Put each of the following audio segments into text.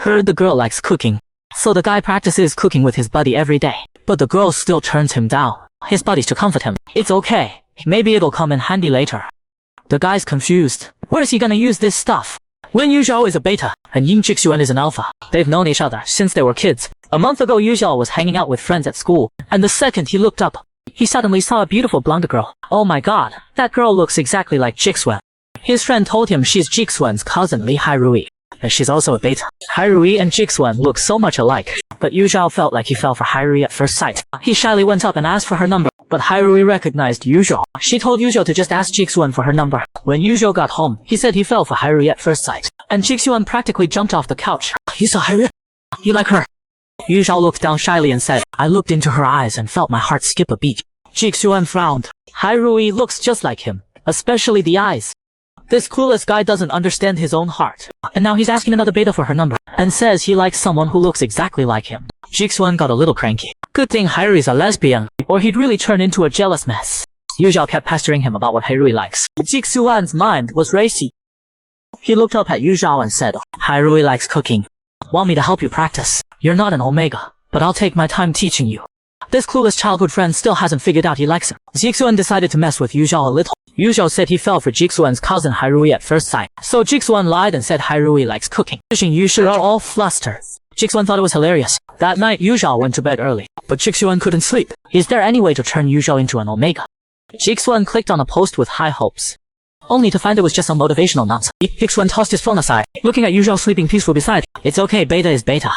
heard the girl likes cooking. So the guy practices cooking with his buddy every day. But the girl still turns him down. His buddies to comfort him. It's okay. Maybe it'll come in handy later. The guy's confused. Where is he gonna use this stuff? When Yu Zhao is a beta, and Ying Jixuan is an alpha. They've known each other since they were kids. A month ago Yu Zhao was hanging out with friends at school, and the second he looked up, he suddenly saw a beautiful blonde girl. Oh my god, that girl looks exactly like Jixuan. His friend told him she's Jixuan's cousin Li Hairui, and she's also a beta. Hairui and Jixuan look so much alike, but Yu Zhao felt like he fell for Hairui at first sight. He shyly went up and asked for her number, but Hairui recognized Yu Zhao. She told Yu Zhao to just ask Jixuan for her number. When Yu Zhao got home, he said he fell for Hairui at first sight, and Jixuan practically jumped off the couch. You saw Hairui? You like her? Yu Zhao looked down shyly and said, I looked into her eyes and felt my heart skip a beat. Jixuan frowned. Hairui looks just like him, especially the eyes. This clueless guy doesn't understand his own heart, and now he's asking another beta for her number, and says he likes someone who looks exactly like him. Jixuan got a little cranky. Good thing Hairui's a lesbian, or he'd really turn into a jealous mess. Yu Zhao kept pestering him about what Hairui likes. Jixuan's mind was racy. He looked up at Yu Zhao and said, Hairui likes cooking. Want me to help you practice? You're not an Omega, but I'll take my time teaching you. This clueless childhood friend still hasn't figured out he likes him. Jixuan decided to mess with Yu Zhao a little. Yu Zhao said he fell for Jixuan's cousin Hairui at first sight. So Jixuan lied and said Hairui likes cooking. Yu Zhao all flustered. Jixuan thought it was hilarious. That night Yu Zhao went to bed early, but Jixuan couldn't sleep. Is there any way to turn Yu Zhao into an Omega? Jixuan clicked on a post with high hopes, only to find it was just some motivational nonsense. Jixuan tossed his phone aside, looking at Yu Zhao sleeping peaceful beside. It's okay, beta is beta.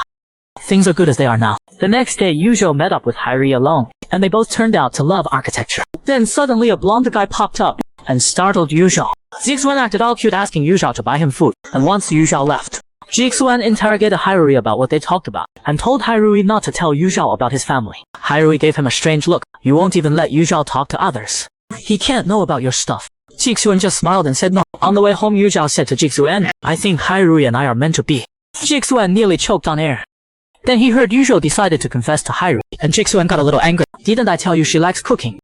Things are good as they are now. The next day Yu Zhao met up with Hairui alone, and they both turned out to love architecture. Then suddenly a blonde guy popped up and startled Yu Zhao. Jixuan acted all cute asking Yu Zhao to buy him food, and once Yu Zhao left, Jixuan interrogated Hairui about what they talked about, and told Hairui not to tell Yu Zhao about his family. Hairui gave him a strange look. You won't even let Yu Zhao talk to others. He can't know about your stuff. Jixuan just smiled and said no. On the way home Yu Zhao said to Jixuan, I think Hairui and I are meant to be. Jixuan nearly choked on air. Then he heard Yu Zhao decided to confess to Hairui, and Jixuan got a little angry. Didn't I tell you she likes cooking?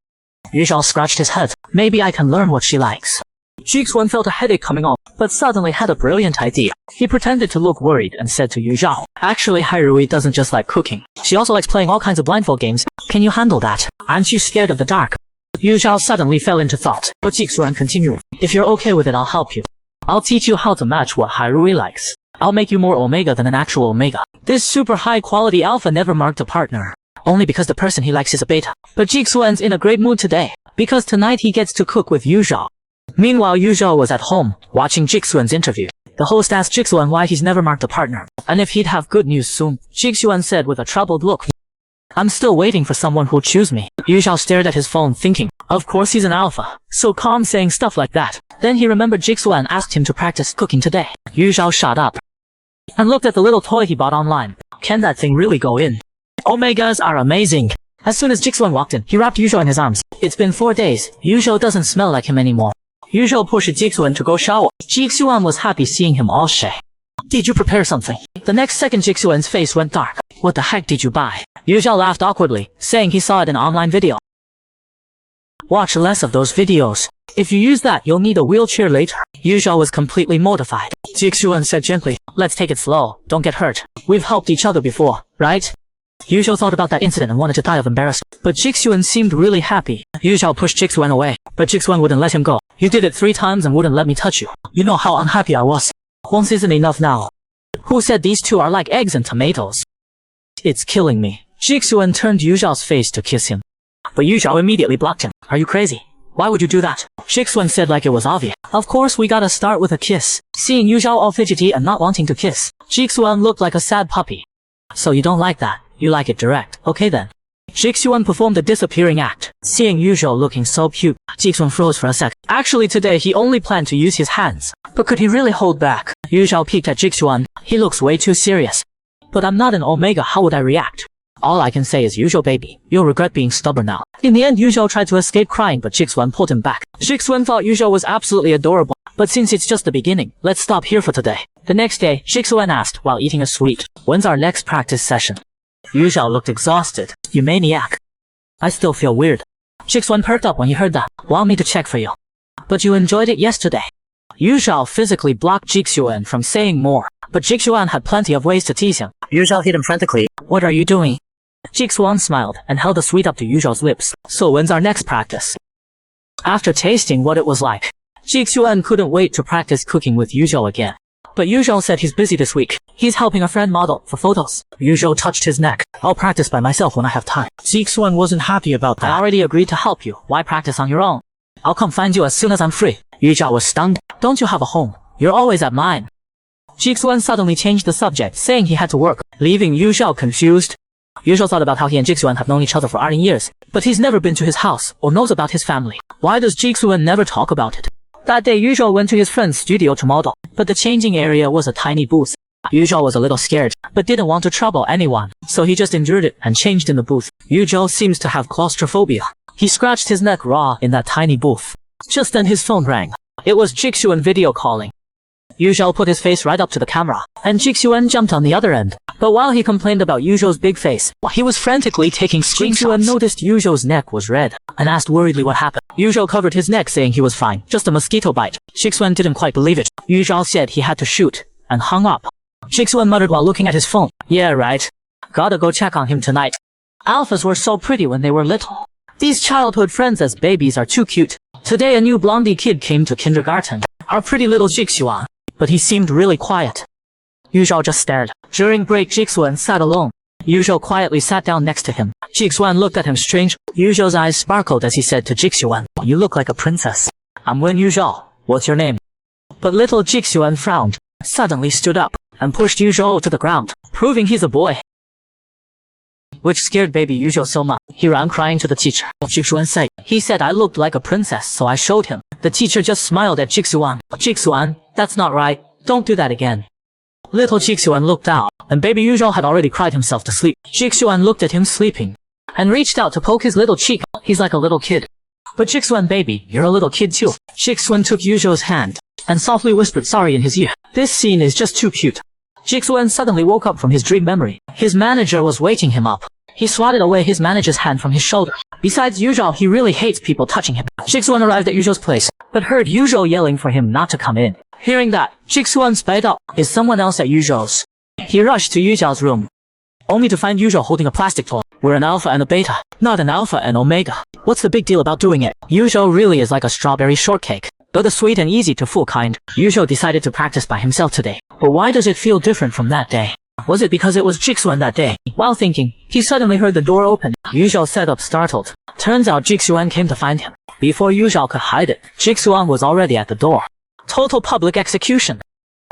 Yu Zhao scratched his head. Maybe I can learn what she likes. Jixuan felt a headache coming on, but suddenly had a brilliant idea. He pretended to look worried and said to Yu Zhao, actually Hairui doesn't just like cooking. She also likes playing all kinds of blindfold games. Can you handle that? Aren't you scared of the dark? Yu Zhao suddenly fell into thought, but Jixuan continued. If you're okay with it, I'll help you. I'll teach you how to match what Hairui likes. I'll make you more Omega than an actual Omega. This super high quality alpha never marked a partner, only because the person he likes is a beta. But Jixuan's in a great mood today, because tonight he gets to cook with Yu Zhao. Meanwhile Yu Zhao was at home, watching Jixuan's interview. The host asked Jixuan why he's never marked a partner, and if he'd have good news soon. Jixuan said with a troubled look, I'm still waiting for someone who'll choose me. Yu Zhao stared at his phone thinking, of course he's an alpha, so calm saying stuff like that. Then he remembered Jixuan asked him to practice cooking today. Yu Zhao shot up and looked at the little toy he bought online. Can that thing really go in? Omegas are amazing. As soon as Jixuan walked in, he wrapped Yu Zhao in his arms. It's been 4 days. Yu Zhao doesn't smell like him anymore. Yu Zhao pushed Jixuan to go shower. Jixuan was happy seeing him all shay. Did you prepare something? The next second Jixuan's face went dark. What the heck did you buy? Yu Zhao laughed awkwardly, saying he saw it in an online video. Watch less of those videos. If you use that, you'll need a wheelchair later. Yu Zhao was completely mortified. Jixuan said gently, let's take it slow, don't get hurt. We've helped each other before, right? Yu Zhao thought about that incident and wanted to die of embarrassment. But Jixuan seemed really happy. Yu Zhao pushed Jixuan away, but Jixuan wouldn't let him go. You did it 3 times and wouldn't let me touch you. You know how unhappy I was. Once isn't enough now. Who said these two are like eggs and tomatoes? It's killing me. Jixuan turned Yu Zhao's face to kiss him, but Yu Zhao immediately blocked him. Are you crazy? Why would you do that? Jixuan said like it was obvious. Of course we gotta start with a kiss. Seeing Yu Zhao all fidgety and not wanting to kiss, Jixuan looked like a sad puppy. So you don't like that? You like it direct? Okay then. Jixuan performed a disappearing act. Seeing Yu Zhao looking so cute, Jixuan froze for a sec. Actually today he only planned to use his hands. But could he really hold back? Yu Zhao peeked at Jixuan. He looks way too serious. But I'm not an Omega, how would I react? All I can say is Yu Zhao baby, you'll regret being stubborn now. In the end Yu Zhao tried to escape crying but Jixuan pulled him back. Jixuan thought Yu Zhao was absolutely adorable. But since it's just the beginning, let's stop here for today. The next day, Jixuan asked while eating a sweet, when's our next practice session? Yu Zhao looked exhausted. You maniac. I still feel weird. Jixuan perked up when he heard that. Want me to check for you? But you enjoyed it yesterday. Yu Zhao physically blocked Jixuan from saying more. but Jixuan had plenty of ways to tease him. Yu Zhao hit him frantically. What are you doing? Jixuan smiled and held the sweet up to Yu Zhao's lips. So when's our next practice? After tasting what it was like, Jixuan couldn't wait to practice cooking with Yu Zhao again. But Yu Zhao said he's busy this week. He's helping a friend model for photos. Yu Zhao touched his neck. I'll practice by myself when I have time. Jixuan wasn't happy about that. I already agreed to help you. Why practice on your own? I'll come find you as soon as I'm free. Yu Zhao was stunned. Don't you have a home? You're always at mine. Jixuan suddenly changed the subject, saying he had to work, leaving Yu Zhao confused. Yu Zhao thought about how he and Jixuan have known each other for 18 years, but he's never been to his house or knows about his family. Why does Jixuan never talk about it? That day, Yu Zhao went to his friend's studio to model, but the changing area was a tiny booth. Yu Zhao was a little scared, but didn't want to trouble anyone, so he just endured it and changed in the booth. Yu Zhao seems to have claustrophobia. He scratched his neck raw in that tiny booth. Just then his phone rang. It was Jixuan video calling. Yu Zhao put his face right up to the camera, and Jixuan jumped on the other end. But while he complained about Yu Zhou's big face, he was frantically taking screenshots. Jixuan noticed Yu Zhou's neck was red, and asked worriedly what happened. Yu Zhao covered his neck saying he was fine, just a mosquito bite. Jixuan didn't quite believe it. Yu Zhao said he had to shoot, and hung up. Jixuan muttered while looking at his phone. Yeah, right. Gotta go check on him tonight. Alphas were so pretty when they were little. These childhood friends as babies are too cute. Today a new blondie kid came to kindergarten. Our pretty little Jixuan. But he seemed really quiet. Yu Zhao just stared. During break, Jixuan sat alone. Yu Zhao quietly sat down next to him. Jixuan looked at him strange. Yu Zhao's eyes sparkled as he said to Jixuan, "You look like a princess." "I'm Wen Yu Zhao. What's your name?" But little Jixuan frowned, suddenly stood up, and pushed Yu Zhao to the ground, proving he's a boy. Which scared baby Yu Zhao so much. He ran crying to the teacher. Jixuan said, "He said I looked like a princess, so I showed him." The teacher just smiled at Jixuan. "Jixuan, that's not right. Don't do that again." Little Jixuan looked out, and baby Yu Zhao had already cried himself to sleep. Jixuan looked at him sleeping, and reached out to poke his little cheek. He's like a little kid. "But Jixuan baby, you're a little kid too." Jixuan took Yu Zhou's hand, and softly whispered sorry in his ear. This scene is just too cute. Jixuan suddenly woke up from his dream memory. His manager was waking him up. He swatted away his manager's hand from his shoulder. Besides Yu Zhao, he really hates people touching him. Jixuan arrived at Yu Zhou's place, but heard Yu Zhao yelling for him not to come in. Hearing that, Jixuan sped up. Is someone else at Yu Zhou's? He rushed to Yu Zhao's room, only to find Yu Zhao holding a plastic toy. We're an alpha and a beta, not an alpha and omega. What's the big deal about doing it? Yu Zhao really is like a strawberry shortcake, but the sweet and easy to fool kind. Yu Zhao decided to practice by himself today. But why does it feel different from that day? Was it because it was Jixuan that day? While thinking, he suddenly heard the door open. Yu Zhao sat up startled. Turns out Jixuan came to find him. Before Yu Zhao could hide it, Jixuan was already at the door. Total public execution.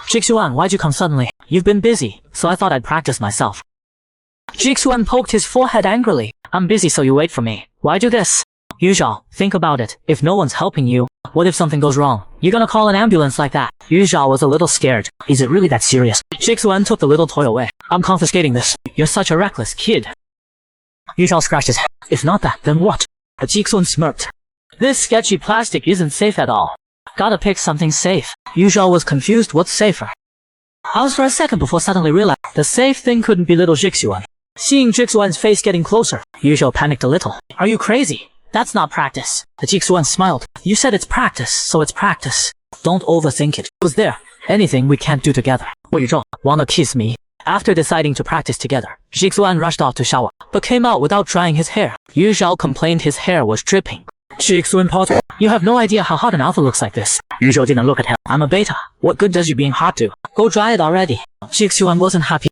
"Jixuan, why'd you come suddenly?" "You've been busy, so I thought I'd practice myself." Jixuan poked his forehead angrily. "I'm busy, so you wait for me. Why do this?" "Yu Zhao, think about it. If no one's helping you, what if something goes wrong? You're gonna call an ambulance like that?" Yu Zhao was a little scared. "Is it really that serious?" Jixuan took the little toy away. "I'm confiscating this. You're such a reckless kid." Yu Zhao scratched his head. "If not that, then what?" But Jixuan smirked. "This sketchy plastic isn't safe at all. Gotta pick something safe." Yu Zhao was confused. What's safer? Paused for a second before suddenly realized the safe thing couldn't be little Jixuan. Seeing Jixuan's face getting closer, Yu Zhao panicked a little. "Are you crazy? That's not practice." The Jixuan smiled. "You said it's practice, so it's practice. Don't overthink it. Was there anything we can't do together?" "Yu Zhao, wanna kiss me?" After deciding to practice together, Jixuan rushed off to shower, but came out without drying his hair. Yu Zhao complained his hair was dripping. Jixuan paused. "You have no idea how hot an alpha looks like this." Yu Zhao didn't look at him. "I'm a beta. What good does you being hot do? Go dry it already." Jixuan wasn't happy.